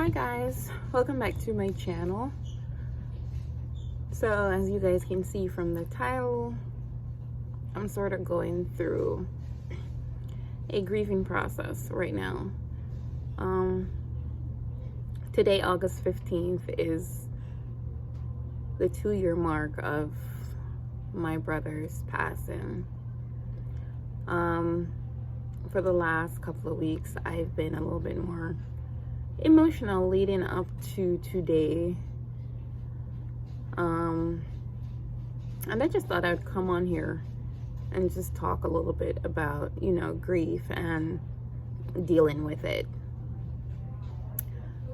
Hi guys, welcome back to my channel. So as you guys can see from the title, I'm sort of going through a grieving process right now. Today, August 15th, is the 2-year mark of my brother's passing. For the last couple of weeks, I've been a little bit more emotional leading up to today. And I just thought I'd come on here and just talk a little bit about, grief and dealing with it.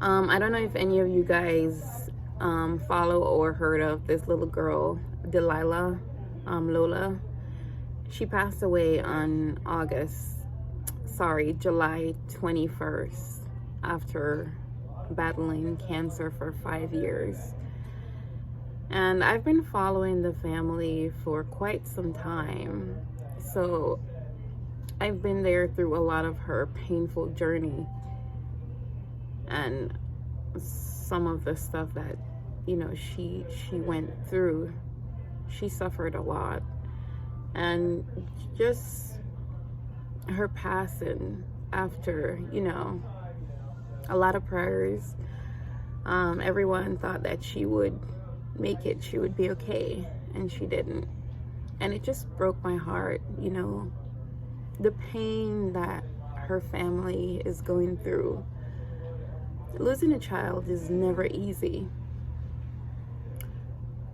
I don't know if any of you guys follow or heard of this little girl, Delilah, Lola. She passed away on July 21st after battling cancer for 5 years. And I've been following the family for quite some time. So I've been there through a lot of her painful journey and some of the stuff that, she went through. She suffered a lot. And just her passing after, a lot of prayers. Everyone thought that she would make it, she would be okay, and she didn't. And it just broke my heart, the pain that her family is going through. Losing a child is never easy.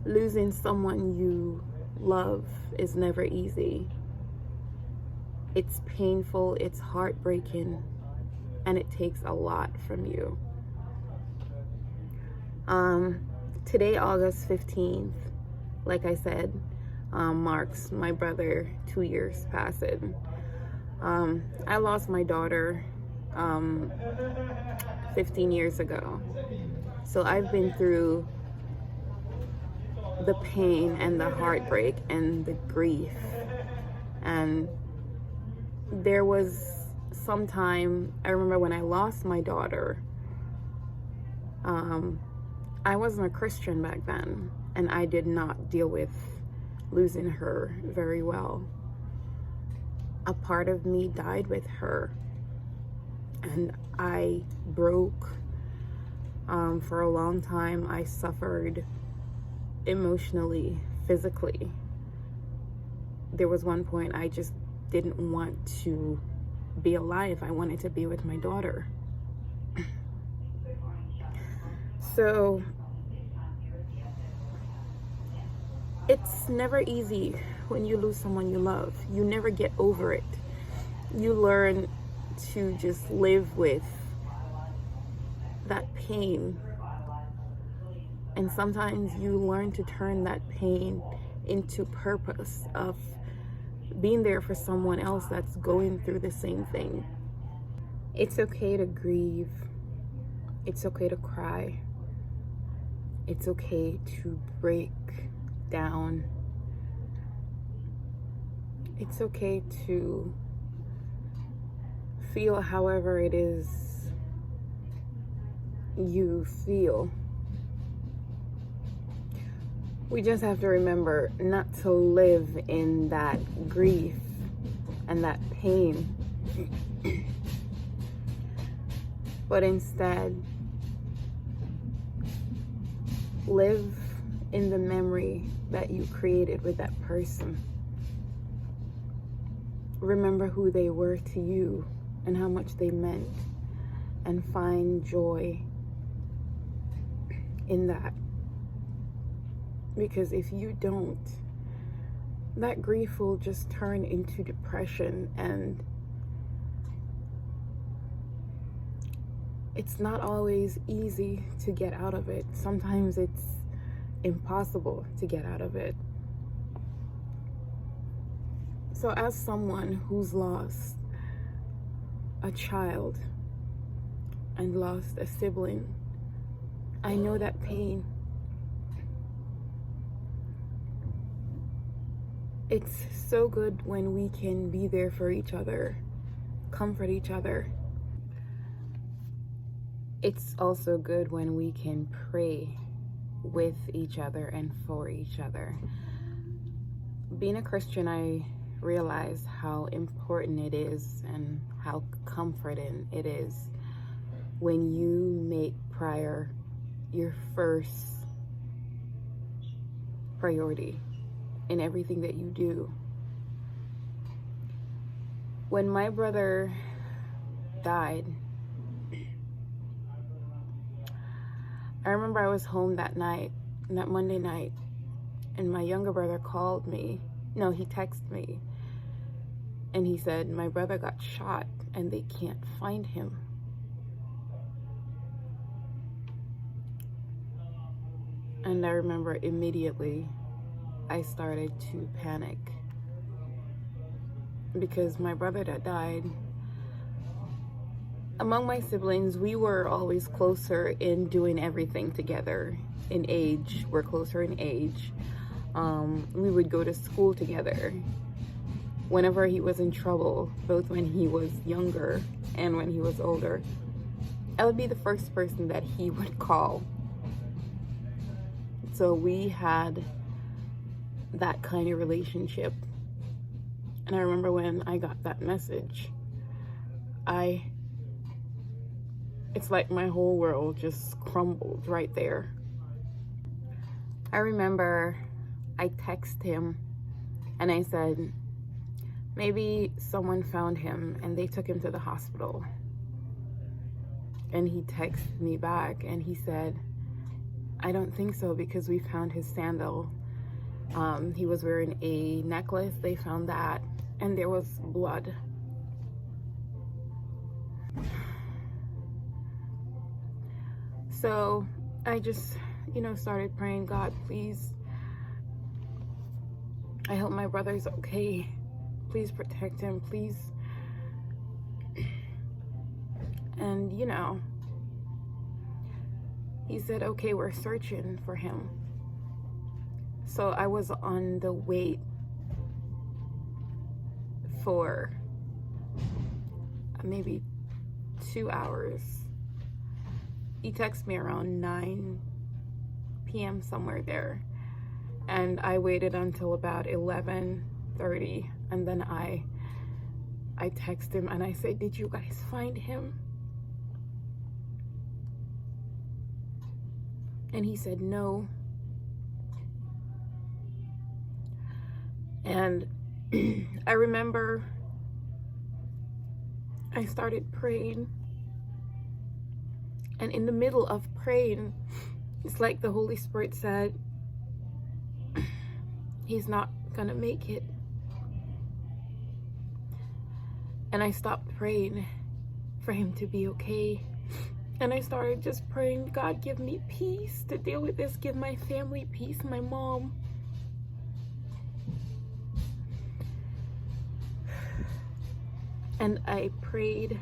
Losing someone you love is never easy. It's painful, it's heartbreaking, and it takes a lot from you. Today, August 15th, like I said, marks my brother 2 years passing. I lost my daughter 15 years ago. So I've been through the pain and the heartbreak and the grief. And there was some time, I remember when I lost my daughter, I wasn't a Christian back then, and I did not deal with losing her very well. A part of me died with her, and I broke. For a long time, I suffered emotionally, physically. There was one point I just didn't want to be alive. I wanted to be with my daughter. So it's never easy when you lose someone you love. You never get over it. You learn to just live with that pain. And sometimes you learn to turn that pain into purpose of being there for someone else that's going through the same thing. It's okay to grieve. It's okay to cry. It's okay to break down. It's okay to feel however it is you feel. We just have to remember not to live in that grief and that pain, but instead live in the memory that you created with that person. Remember who they were to you and how much they meant, and find joy in that. Because if you don't, that grief will just turn into depression, and it's not always easy to get out of it. Sometimes it's impossible to get out of it. So as someone who's lost a child and lost a sibling, I know that pain. It's so good when we can be there for each other, comfort each other. it's also good when we can pray with each other and for each other. Being a Christian, I realize how important it is and how comforting it is when you make prayer your first priority in everything that you do. When my brother died, I remember I was home that night, that Monday night, and my younger brother called me. No, he texted me. And he said, my brother got shot and they can't find him. And I remember immediately I started to panic because my brother that died, among my siblings, we were always closer in doing everything together. In age, we're closer in age. We would go to school together. Whenever he was in trouble, both when he was younger and when he was older, I would be the first person that he would call. So we had that kind of relationship. And I remember when I got that message, it's like my whole world just crumbled right there. I remember I texted him and I said, maybe someone found him and they took him to the hospital. And he texted me back and he said, I don't think so, because we found his sandal. He was wearing a necklace. They found that and there was blood. So I just, started praying, God, please, I hope my brother's okay. Please protect him, please. And, he said, okay, we're searching for him. So I was on the wait for maybe 2 hours. He texted me around 9 p.m. somewhere there. And I waited until about 11:30. And then I texted him and I said, did you guys find him? And he said, no. And I remember I started praying. And in the middle of praying, it's like the Holy Spirit said, he's not gonna make it. And I stopped praying for him to be okay. And I started just praying, God, give me peace to deal with this. Give my family peace, my mom. And I prayed.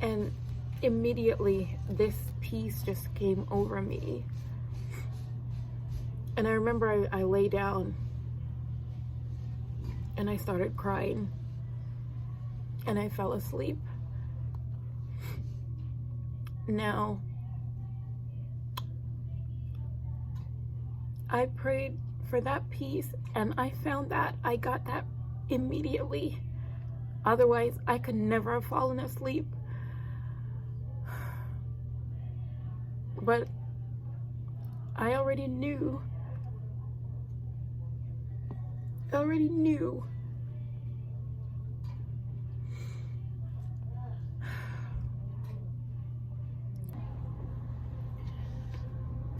And immediately this peace just came over me. And I remember I lay down and I started crying and I fell asleep. Now, I prayed for that peace and I found that I got that immediately. Otherwise, I could never have fallen asleep. But I already knew.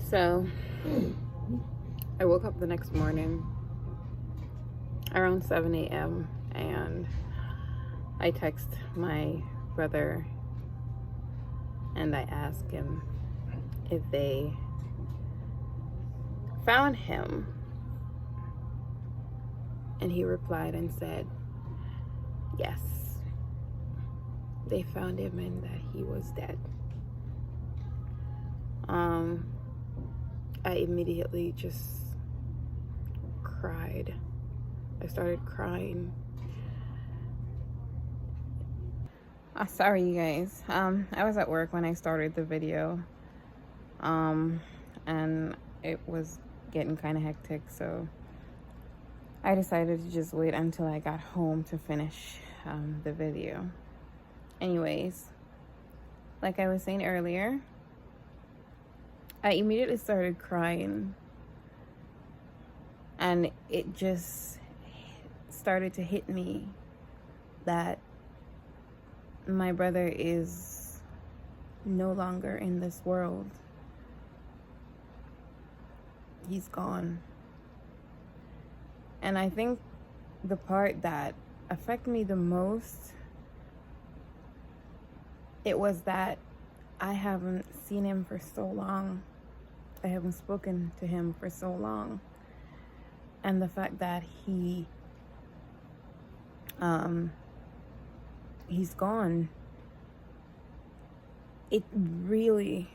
So, I woke up the next morning around 7 a.m. and I text my brother and I asked him if they found him. And he replied and said, yes, they found him and that he was dead. I immediately just cried. I started crying. Sorry, you guys. I was at work when I started the video, and it was getting kind of hectic, so I decided to just wait until I got home to finish the video. Anyways, like I was saying earlier, I immediately started crying, and it just started to hit me that my brother is no longer in this world. He's gone. And I think the part that affected me the most, it was that I haven't seen him for so long. I haven't spoken to him for so long. And the fact that he's gone, it really,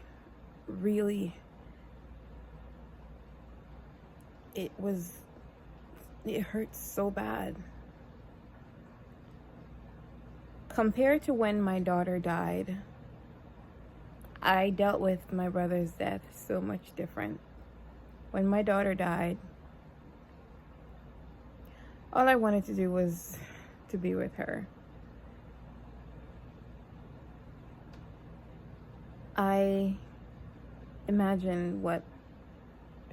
really, it hurts so bad. Compared to when my daughter died, I dealt with my brother's death so much different. When my daughter died, all I wanted to do was to be with her. I imagine what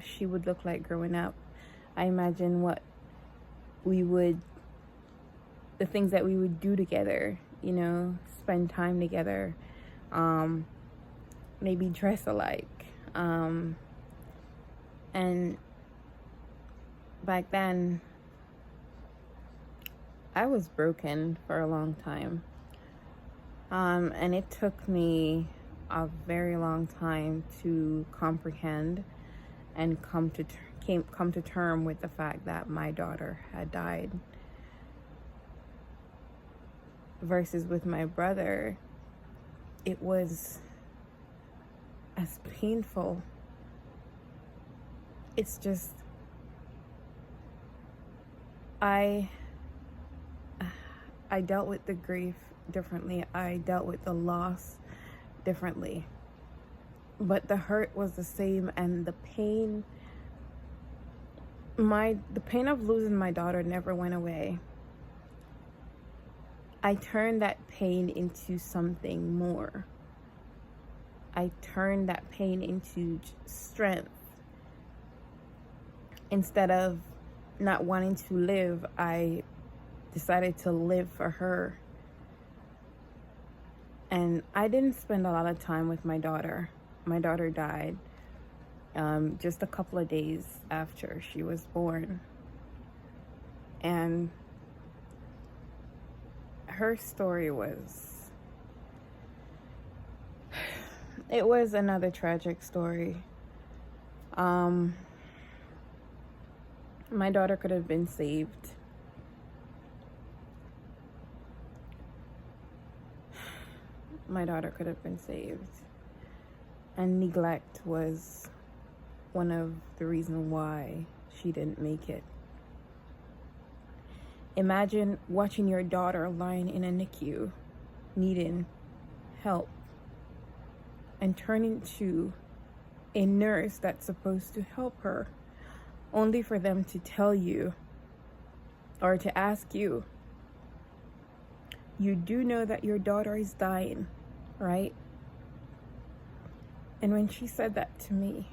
she would look like growing up. I imagine the things that we would do together, spend time together, maybe dress alike. And back then, I was broken for a long time. And it took me a very long time to comprehend and come to term with the fact that my daughter had died. Versus with my brother, it was as painful. It's just, I dealt with the grief differently. I dealt with the loss differently. But the hurt was the same, and the pain, the pain of losing my daughter never went away. I turned that pain into something more. I turned that pain into strength. Instead of not wanting to live, I decided to live for her. And I didn't spend a lot of time with my daughter. My daughter died just a couple of days after she was born. And her story was another tragic story. My daughter could have been saved. My daughter could have been saved. And neglect was one of the reasons why she didn't make it. Imagine watching your daughter lying in a NICU, needing help, and turning to a nurse that's supposed to help her, only for them to tell you or to ask you, you do know that your daughter is dying, right? And when she said that to me,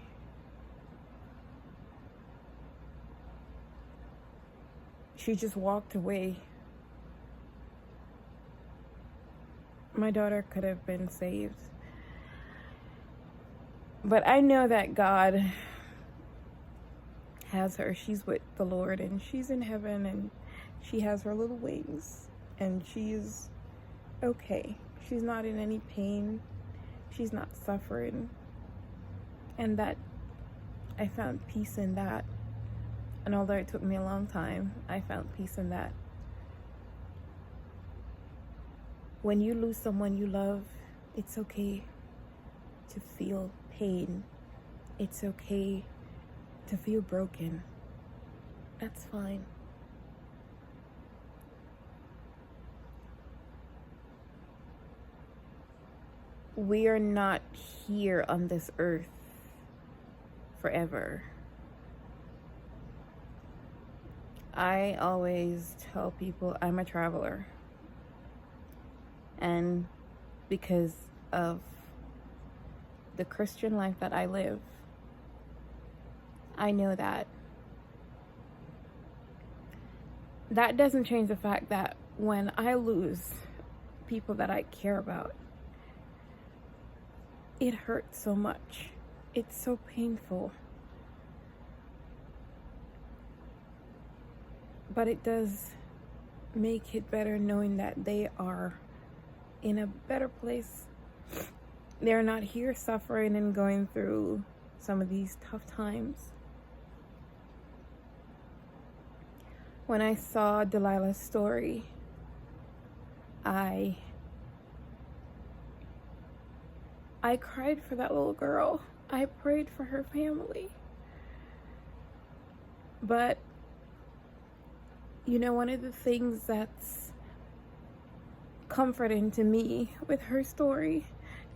she just walked away. My daughter could have been saved. But I know that God has her. She's with the Lord, and she's in heaven, and she has her little wings, and she's okay. She's not in any pain. She's not suffering. And that, I found peace in that. And although it took me a long time, I found peace in that. When you lose someone you love, it's okay to feel pain. It's okay to feel broken. That's fine. we are not here on this earth forever. I always tell people I'm a traveler. And because of the Christian life that I live, I know that. That doesn't change the fact that when I lose people that I care about, it hurts so much. It's so painful. But it does make it better knowing that they are in a better place. They're not here suffering and going through some of these tough times. When I saw Delilah's story, I cried for that little girl. I prayed for her family. But, you know, one of the things that's comforting to me with her story,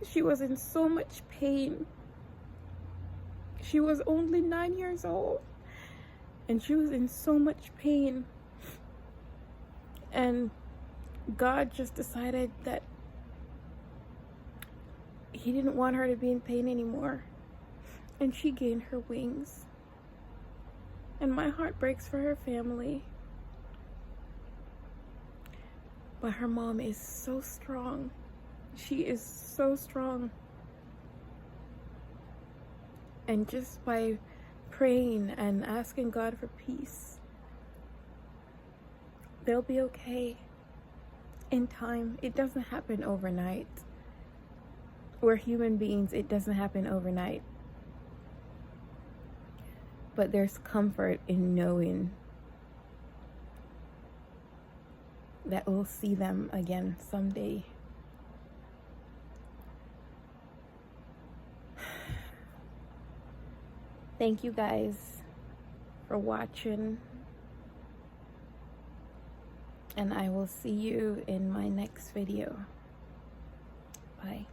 she was in so much pain. She was only 9 years old, and she was in so much pain. And God just decided that He didn't want her to be in pain anymore. And she gained her wings. And my heart breaks for her family. But her mom is so strong. She is so strong. And just by praying and asking God for peace, they'll be okay in time. It doesn't happen overnight. We're human beings. It doesn't happen overnight. But there's comfort in knowing that we'll see them again someday. Thank you guys for watching. And I will see you in my next video. Bye.